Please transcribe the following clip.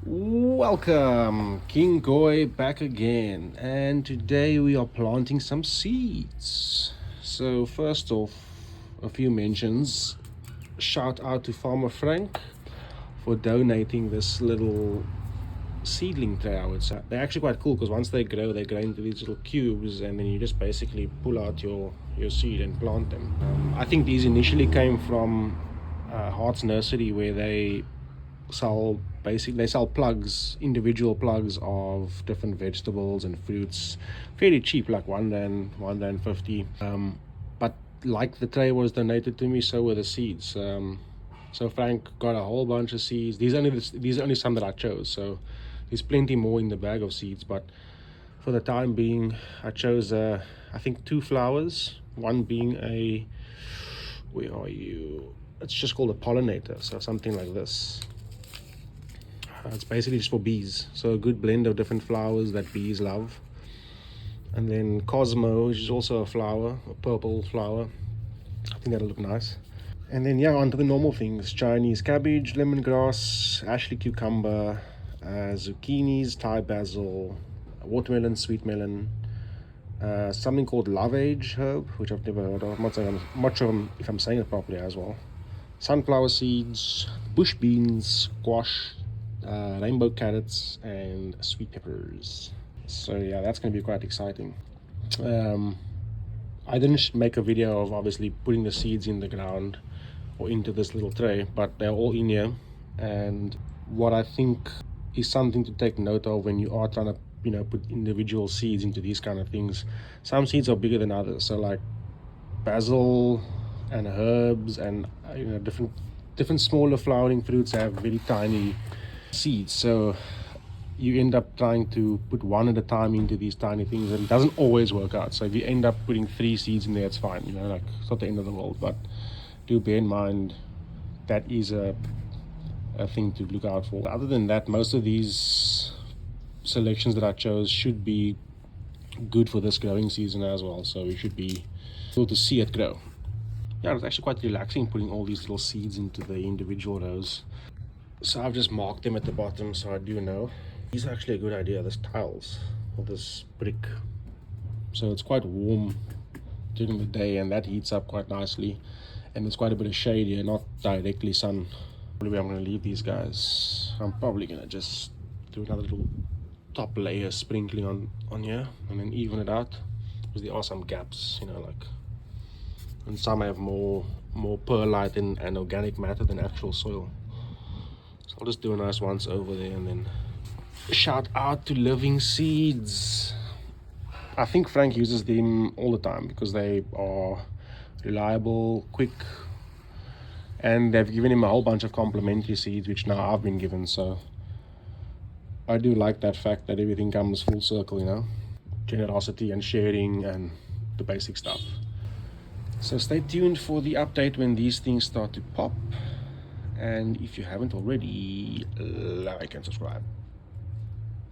Welcome, King Goy back again, and today we are planting some seeds. So first off, a few mentions. Shout out to Farmer Frank for donating this little seedling tray. I would say they're actually quite cool because once they grow into these little cubes, and then you just basically pull out your seed and plant them. I think these initially came from Hart's Nursery, where they sell plugs, individual plugs of different vegetables and fruits, fairly cheap, like £1.50. But like the tray was donated to me, so were the seeds. So Frank got a whole bunch of seeds. These are only some that I chose, so there's plenty more in the bag of seeds, but for the time being I chose I think 2 flowers, one being a, where are you, it's just called a pollinator, so something like this. It's basically just for bees, so a good blend of different flowers that bees love. And then Cosmo, which is also a flower, a purple flower. I think that'll look nice. And then onto the normal things: Chinese cabbage, lemongrass, Ashley cucumber, zucchinis, Thai basil, watermelon, sweet melon, something called lovage herb, which I've never heard of. I'm not sure if I'm saying it properly as well. Sunflower seeds, bush beans, squash, rainbow carrots, and sweet peppers. So that's going to be quite exciting. I didn't make a video of obviously putting the seeds in the ground or into this little tray, but they're all in here. And what I think is something to take note of when you are trying to put individual seeds into these kind of things, some seeds are bigger than others. So like basil and herbs and different smaller flowering fruits have very tiny seeds, so you end up trying to put one at a time into these tiny things, and it doesn't always work out. So if you end up putting 3 seeds in there, it's fine, like it's not the end of the world. But do bear in mind that is a thing to look out for. Other than that, most of these selections that I chose should be good for this growing season as well, so we should be able to see it grow. It's actually quite relaxing putting all these little seeds into the individual rows. So I've just marked them at the bottom, so I do know. These are actually a good idea, this tiles or this brick. So it's quite warm during the day, and that heats up quite nicely. And there's quite a bit of shade here, not directly sun. Probably I'm going to leave these guys. I'm probably going to just do another little top layer sprinkling on here, and then even it out. Because there are some gaps, and some have more perlite and organic matter than actual soil. So I'll just do a nice once over there, and then shout out to Living Seeds. I think Frank uses them all the time because they are reliable, quick, and they've given him a whole bunch of complimentary seeds, which now I've been given. So I do like that fact that everything comes full circle, generosity and sharing and the basic stuff. So stay tuned for the update when these things start to pop. And if you haven't already, like and subscribe.